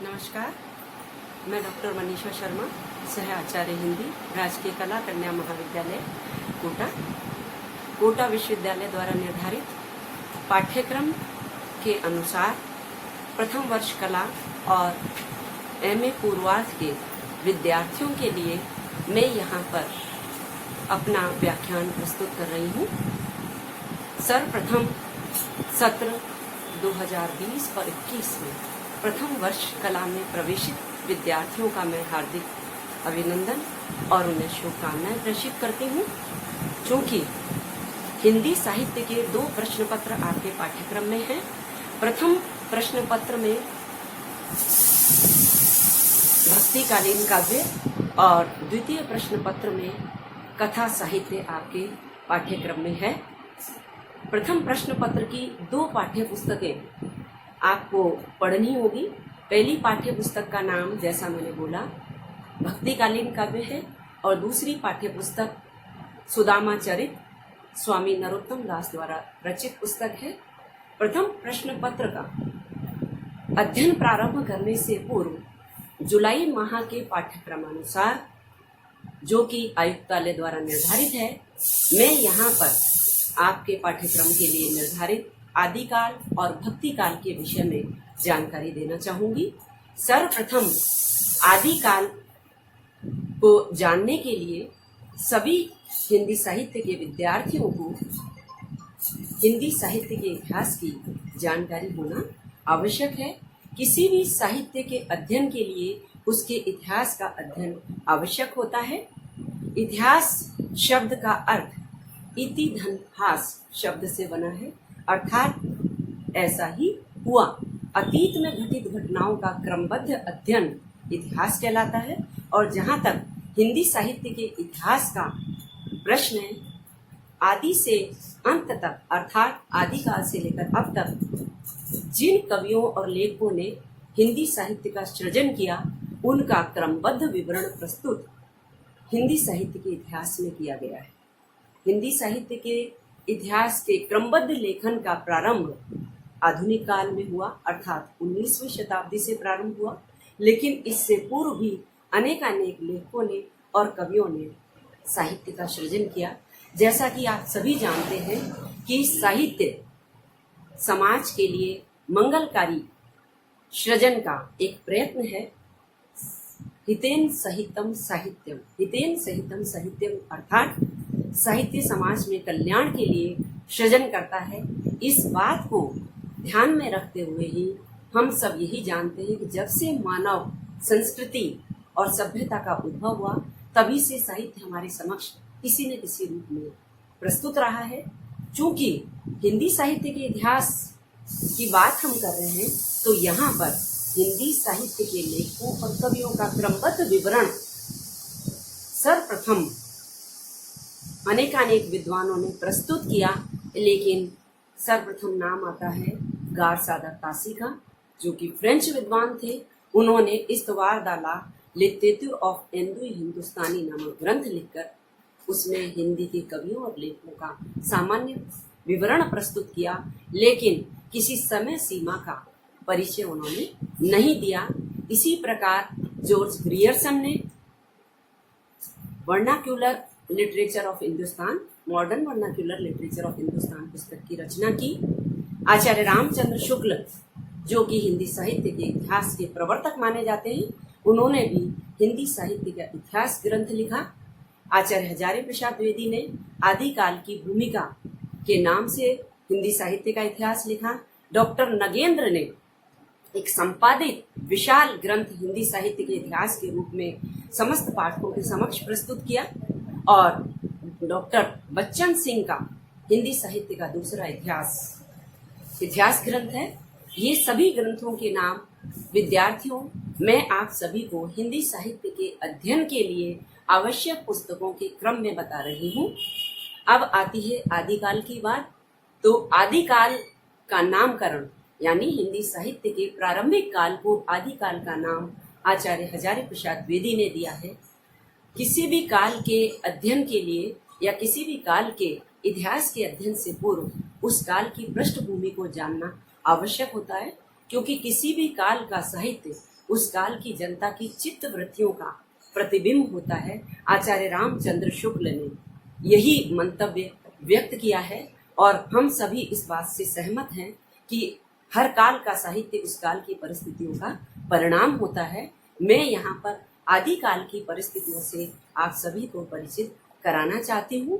नमस्कार, मैं डॉक्टर मनीषा शर्मा, सह आचार्य हिंदी, राजकीय कला कन्या महाविद्यालय कोटा विश्वविद्यालय द्वारा निर्धारित पाठ्यक्रम के अनुसार प्रथम वर्ष कला और एमए पूर्वार्ध के विद्यार्थियों के लिए मैं यहाँ पर अपना व्याख्यान प्रस्तुत कर रही हूँ। सर्वप्रथम सत्र 2020 और 21 में प्रथम वर्ष कला में प्रवेशित विद्यार्थियों का मैं हार्दिक अभिनंदन और उन्हें शुभकामनाएं प्रेषित करती हूँ। चूँकि हिंदी साहित्य के 2 प्रश्न पत्र आपके पाठ्यक्रम में हैं। प्रथम प्रश्न पत्र में भक्तिकालीन काव्य और द्वितीय प्रश्न पत्र में कथा साहित्य आपके पाठ्यक्रम में है। प्रथम प्रश्न पत्र की 2 पाठ्य पुस्तकें आपको पढ़नी होगी। पहली पाठ्य पुस्तक का नाम, जैसा मैंने बोला, भक्तिकालीन काव्य है और दूसरी पाठ्य पुस्तक सुदामा चरित स्वामी नरोत्तम दास द्वारा रचित पुस्तक है। प्रथम प्रश्न पत्र का अध्ययन प्रारंभ करने से पूर्व जुलाई माह के पाठ्यक्रमानुसार, जो कि आयुक्तालय द्वारा निर्धारित है, मैं यहाँ पर आपके पाठ्यक्रम के लिए निर्धारित आदिकाल और भक्तिकाल के विषय में जानकारी देना चाहूंगी। सर्वप्रथम आदिकाल को जानने के लिए सभी हिंदी साहित्य के विद्यार्थियों को हिंदी साहित्य के इतिहास की जानकारी होना आवश्यक है। किसी भी साहित्य के अध्ययन के लिए उसके इतिहास का अध्ययन आवश्यक होता है। इतिहास शब्द का अर्थ इति धन हास शब्द से बना है, अर्थात ऐसा ही हुआ। अतीत में घटित घटनाओं का क्रमबद्ध अध्ययन इतिहास कहलाता है। और जहाँ तक हिंदी साहित्य के इतिहास का प्रश्न है, आदि से अंत तक, अर्थात आदिकाल से लेकर अब तक जिन कवियों और लेखकों ने हिंदी साहित्य का सृजन किया, उनका क्रमबद्ध विवरण प्रस्तुत हिंदी साहित्य के इतिहास में किया गया है। हिंदी साहित्य के इतिहास के क्रमबद्ध लेखन का प्रारंभ आधुनिक काल में हुआ, अर्थात 19वीं शताब्दी से प्रारंभ हुआ। लेकिन इससे पूर्व भी अनेक लेखकों ने और कवियों ने साहित्य का सृजन किया। जैसा कि आप सभी जानते हैं कि साहित्य समाज के लिए मंगलकारी सृजन का एक प्रयत्न है। हितेन सहितम साहित्यम, हितेन सहितम साहित्यम, अर्थात साहित्य समाज में कल्याण के लिए सृजन करता है। इस बात को ध्यान में रखते हुए ही हम सब यही जानते हैं कि जब से मानव संस्कृति और सभ्यता का उद्भव हुआ, तभी से साहित्य हमारे समक्ष किसी न किसी रूप में प्रस्तुत रहा है। चूंकि हिंदी साहित्य के इतिहास की बात हम कर रहे हैं, तो यहाँ पर हिंदी साहित्य के लेखकों और कवियों का क्रमबद्ध विवरण सर्वप्रथम अनेकानेक विद्वानों ने प्रस्तुत किया। लेकिन सर्वप्रथम नाम आता है गार सादर तासी का, जो कि फ्रेंच विद्वान थे। उन्होंने इस्तवार दाला लिटरेचर ऑफ इंडो हिंदुस्तानी नामक ग्रंथ लिखकर उसमें हिंदी के कवियों और लेखकों का सामान्य विवरण प्रस्तुत किया, लेकिन किसी समय सीमा का परिचय उन्होंने नहीं दिया। इसी प्रकार जॉर्ज ग्रियर्सन ने vernacular literature of Hindustan, modern vernacular literature of Hindustan पुस्तक की रचना की। आचार्य रामचंद्र शुक्ल, जो कि हिंदी साहित्य के इतिहास के प्रवर्तक माने जाते हैं, उन्होंने भी हिंदी साहित्य का इतिहास ग्रंथ लिखा। आचार्य हजारी प्रसाद द्विवेदी ने आदिकाल की भूमिका के नाम से हिंदी साहित्य का इतिहास लिखा। डॉक्टर नगेंद्र ने एक संपादित विशाल ग्रंथ हिंदी साहित्य के इतिहास के रूप में समस्त पाठकों के समक्ष प्रस्तुत किया। और डॉक्टर बच्चन सिंह का हिंदी साहित्य का दूसरा इतिहास ग्रंथ है। ये सभी ग्रंथों के नाम विद्यार्थियों, मैं आप सभी को हिंदी साहित्य के अध्ययन के लिए आवश्यक पुस्तकों के क्रम में बता रही हूँ। अब आती है आदिकाल की बात। तो आदिकाल का नामकरण, यानी हिंदी साहित्य के प्रारंभिक काल को आदिकाल का नाम आचार्य हजारी प्रसाद द्विवेदी ने दिया है। किसी भी काल के अध्ययन के लिए या किसी भी काल के इतिहास के अध्ययन से पूर्व उस काल की पृष्ठभूमि को जानना आवश्यक होता है, क्योंकि किसी भी काल का साहित्य उस काल की जनता की चित्त वृत्तियों का प्रतिबिंब होता है। आचार्य रामचंद्र शुक्ल ने यही मंतव्य व्यक्त किया है और हम सभी इस बात से सहमत हैं कि हर काल का साहित्य उस काल की परिस्थितियों का परिणाम होता है। मैं यहाँ पर आदिकाल की परिस्थितियों से आप सभी को परिचित कराना चाहती हूँ।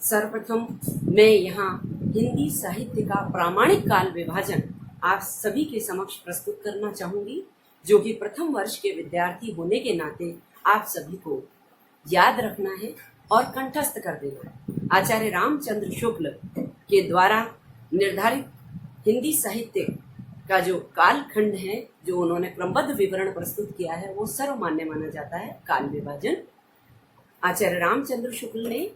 सर्वप्रथम मैं यहाँ हिंदी साहित्य का प्रामाणिक काल विभाजन आप सभी के समक्ष प्रस्तुत करना चाहूंगी, जो कि प्रथम वर्ष के विद्यार्थी होने के नाते आप सभी को याद रखना है और कंठस्थ कर देना है। आचार्य रामचंद्र शुक्ल के द्वारा निर्धारित हिंदी साहित्य का जो कालखंड है, जो उन्होंने क्रमबद्ध विवरण प्रस्तुत किया है, वो सर्वमान्य माना जाता है काल विभाजन। आचार्य रामचंद्र शुक्ल ने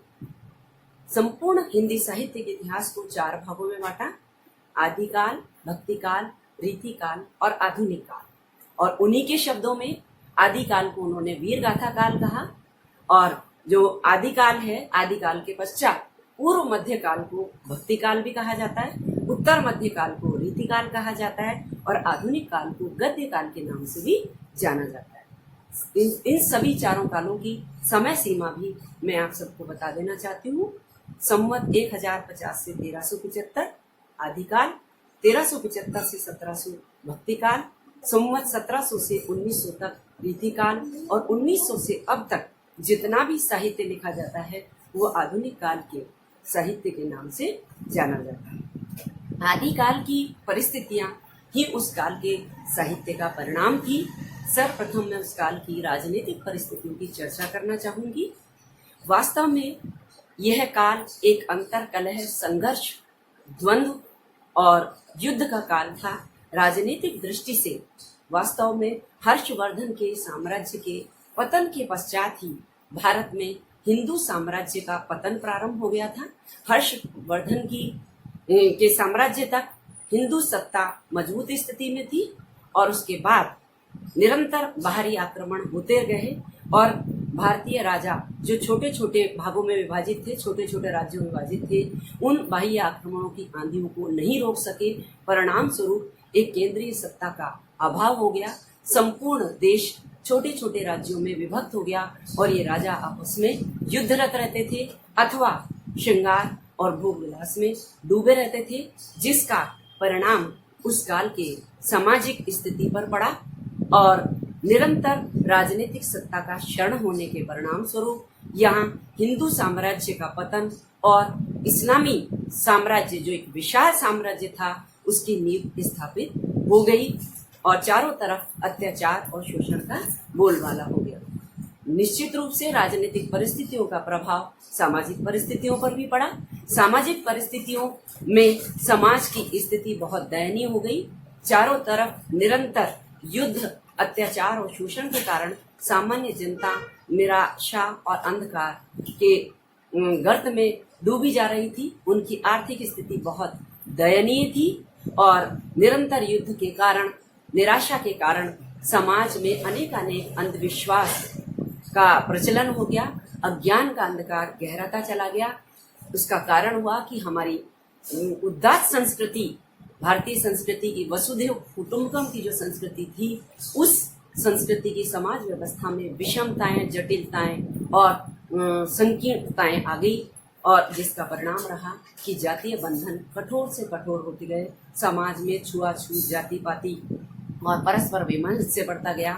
संपूर्ण हिंदी साहित्य के इतिहास को 4 भागों में बांटा: आदिकाल, भक्तिकाल, रीतिकाल और आधुनिक काल। और उन्हीं के शब्दों में आदिकाल को उन्होंने वीर गाथा काल कहा, और जो आदिकाल है, आदिकाल के पश्चात पूर्व मध्य काल को भक्ति काल भी कहा जाता है, उत्तर मध्य काल को रीतिकाल कहा जाता है और आधुनिक काल को गद्य काल के नाम से भी जाना जाता है। इन सभी चारों कालों की समय सीमा भी मैं आप सबको बता देना चाहती हूँ। संवत 1050 से 1375 आदिकाल, 1375 से 1700 भक्तिकाल, संवत 1700 से 1900 तक रीतिकाल और 1900 से अब तक जितना भी साहित्य लिखा जाता है वो आधुनिक काल के साहित्य के नाम से जाना जाता है। आदिकाल की परिस्थितियां ही उस काल के साहित्य का परिणाम थी। सर्वप्रथम मैं उस काल की राजनीतिक परिस्थितियों की चर्चा करना चाहूंगी। वास्तव में यह काल एक अंतर कलह, संघर्ष, द्वंद्व और युद्ध का काल था। राजनीतिक दृष्टि से वास्तव में हर्षवर्धन के साम्राज्य के पतन के पश्चात ही भारत में हिंदू साम्राज्य का पतन प्रारंभ हो गया था। हर्षवर्धन के साम्राज्य तक हिंदू सत्ता मजबूत स्थिति में थी और उसके बाद निरंतर बाहरी आक्रमण होते गए और भारतीय राजा जो छोटे छोटे भागों में विभाजित थे, छोटे छोटे राज्यों में विभाजित थे, उन बाह्य आक्रमणों की आंधियों को नहीं रोक सके। परिणाम स्वरूप एक केंद्रीय सत्ता का अभाव हो गया। संपूर्ण देश छोटे छोटे राज्यों में विभक्त हो गया और ये राजा आपस में युद्धरत रहते थे अथवा श्रृंगार और भोग विलास में डूबे रहते थे, जिसका परिणाम उस काल के सामाजिक स्थिति पर पड़ा और निरंतर राजनीतिक सत्ता का क्षरण होने के परिणाम स्वरूप यहाँ हिंदू साम्राज्य का पतन और इस्लामी साम्राज्य, जो एक विशाल साम्राज्य था, उसकी नींव स्थापित हो गई और चारों तरफ अत्याचार और शोषण का बोलबाला हो गया। निश्चित रूप से राजनीतिक परिस्थितियों का प्रभाव सामाजिक परिस्थितियों पर भी पड़ा। सामाजिक परिस्थितियों में समाज की स्थिति बहुत दयनीय हो गई। चारों तरफ निरंतर युद्ध, अत्याचार और शोषण के कारण सामान्य जनता निराशा और अंधकार के गर्त में डूबी जा रही थी। उनकी आर्थिक स्थिति बहुत दयनीय थी और निरंतर युद्ध के कारण, निराशा के कारण समाज में अनेक अंधविश्वास का प्रचलन हो गया। अज्ञान का अंधकार गहराता चला गया। उसका कारण हुआ कि हमारी उदात्त संस्कृति, भारतीय संस्कृति की वसुधैव कुटुंबकम की जो संस्कृति थी, उस संस्कृति की समाज व्यवस्था में विषमताएं, जटिलताएं और संकीर्णताएं आ गई और जिसका परिणाम रहा कि जातीय बंधन कठोर से कठोर होते गए। समाज में छुआछूत, जाति पाति और परस्पर वैमनस्य बढ़ता गया।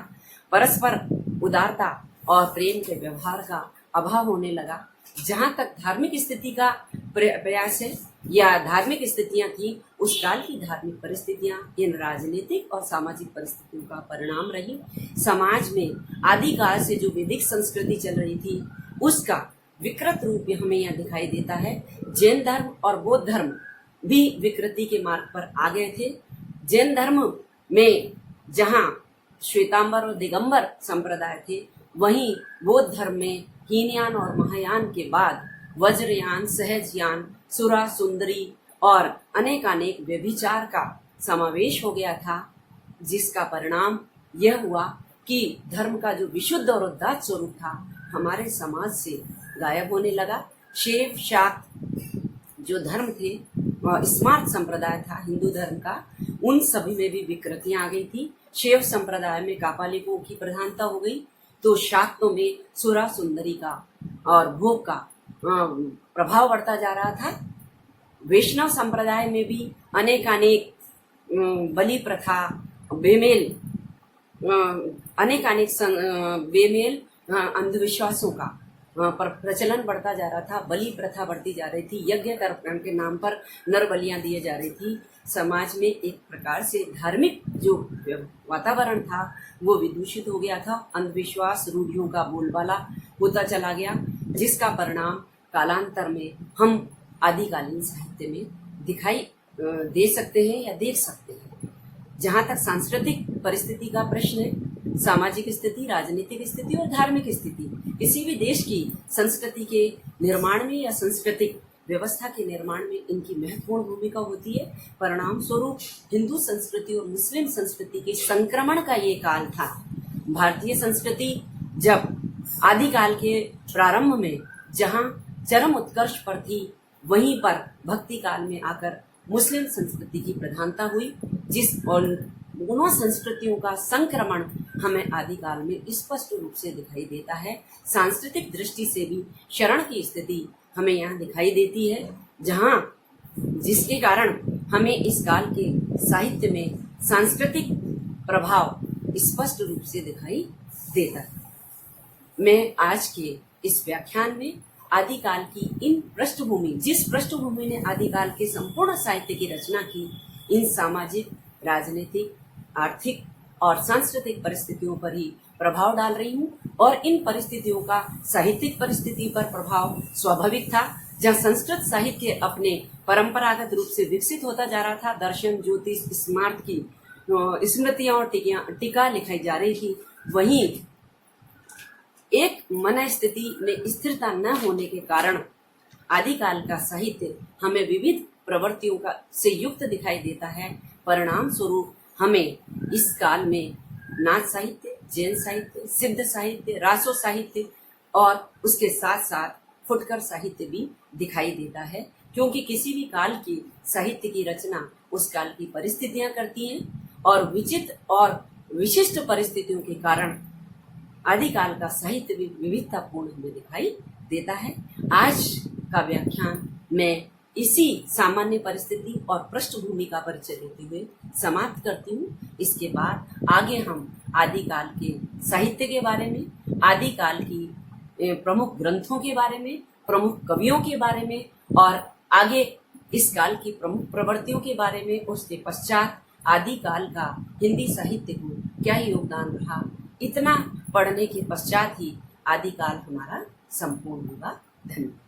परस्पर उदारता और प्रेम के व्यवहार का अभाव होने लगा। जहाँ तक धार्मिक स्थिति का प्रयास है या धार्मिक स्थितियां थी, उस काल की धार्मिक परिस्थितियां इन राजनीतिक और सामाजिक परिस्थितियों का परिणाम रही। समाज में आदिकाल से जो वैदिक संस्कृति चल रही थी, उसका विकृत रूप हमें यहाँ दिखाई देता है। जैन धर्म और बौद्ध धर्म भी विकृति के मार्ग पर आ गए थे। जैन धर्म में जहाँ श्वेतांबर और दिगंबर संप्रदाय थे, वहीं बौद्ध धर्म में हीनयान और महायान के बाद वज्रयान, सहजयान, सुरा, सुंदरी और अनेक व्यभिचार का समावेश हो गया था, जिसका परिणाम यह हुआ कि धर्म का जो विशुद्ध और उदात्त स्वरूप था हमारे समाज से गायब होने लगा। शैव, शाक्त जो धर्म थे, स्मार्त संप्रदाय था हिंदू धर्म का, उन सभी में भी विकृतियां आ गई थी। शैव संप्रदाय में कापालिकों की प्रधानता हो गई, तो शाक्तों में सुरा सुंदरी का और भोग का प्रभाव बढ़ता जा रहा था। वैष्णव संप्रदाय में भी अनेकानेक बलि प्रथा, बेमेल, अनेकानेक बेमेल अंधविश्वासों का प्रचलन बढ़ता जा रहा था। बलि प्रथा बढ़ती जा रही थी, यज्ञ तर्पण के नाम पर नर बलियां दिए जा रही थी। समाज में एक प्रकार से धार्मिक जो वातावरण था वो विदूषित हो गया था। अंधविश्वास, रूढ़ियों का बोलबाला होता चला गया, जिसका परिणाम कालांतर में हम आदिकालीन साहित्य में दिखाई दे सकते हैं या देख सकते हैं। जहाँ तक सांस्कृतिक परिस्थिति का प्रश्न है, सामाजिक स्थिति, राजनीतिक स्थिति और धार्मिक स्थिति किसी भी देश की संस्कृति के निर्माण में या सांस्कृतिक व्यवस्था के निर्माण में इनकी महत्वपूर्ण भूमिका होती है। परिणाम स्वरूप हिंदू संस्कृति और मुस्लिम संस्कृति के संक्रमण का ये काल था। भारतीय संस्कृति जब आदिकाल के प्रारंभ में जहाँ चरम उत्कर्ष पर थी, वहीं पर भक्ति काल में आकर मुस्लिम संस्कृति की प्रधानता हुई, जिस और दोनों संस्कृतियों का संक्रमण हमें आदिकाल में स्पष्ट रूप से दिखाई देता है। सांस्कृतिक दृष्टि से भी शरण की स्थिति हमें यहाँ दिखाई देती है, जहाँ जिसके कारण हमें इस काल के साहित्य में सांस्कृतिक प्रभाव स्पष्ट रूप से दिखाई देता है। मैं आज के इस व्याख्यान में आदिकाल की इन पृष्ठभूमि, जिस पृष्ठभूमि ने आदिकाल के संपूर्ण साहित्य की रचना की, इन सामाजिक, राजनीतिक, आर्थिक और सांस्कृतिक परिस्थितियों पर ही प्रभाव डाल रही हूँ। और इन परिस्थितियों का साहित्यिक परिस्थिति पर प्रभाव स्वाभाविक था। जहाँ संस्कृत साहित्य अपने परंपरागत रूप से विकसित होता जा रहा था, दर्शन, ज्योतिष, स्मार्त की स्मृतियां और टीका लिखाई जा रही थी, वहीं एक मन स्थिति में स्थिरता न होने के कारण आदिकाल का साहित्य हमें विविध प्रवृत्तियों का से युक्त दिखाई देता है। परिणाम स्वरूप हमें इस काल में नाथ साहित्य, जैन साहित्य, सिद्ध साहित्य, रासो साहित्य और उसके साथ साथ फुटकर साहित्य भी दिखाई देता है, क्योंकि किसी भी काल की साहित्य की रचना उस काल की परिस्थितियां करती हैं और विचित्र और विशिष्ट परिस्थितियों के कारण आदिकाल का साहित्य भी विविधतापूर्ण हमें दिखाई देता है। आज का व्याख्यान मैं इसी सामान्य परिस्थिति और पृष्ठभूमि का परिचय देते हुए समाप्त करती हूँ। इसके बाद आगे हम आदिकाल के साहित्य के बारे में, आदिकाल की प्रमुख ग्रंथों के बारे में, प्रमुख कवियों के बारे में और आगे इस काल की प्रमुख प्रवृत्तियों के बारे में, उसके पश्चात आदिकाल का हिंदी साहित्य को क्या योगदान रहा, इतना पढ़ने के पश्चात ही आदिकाल हमारा संपूर्ण होगा। धन्यवाद।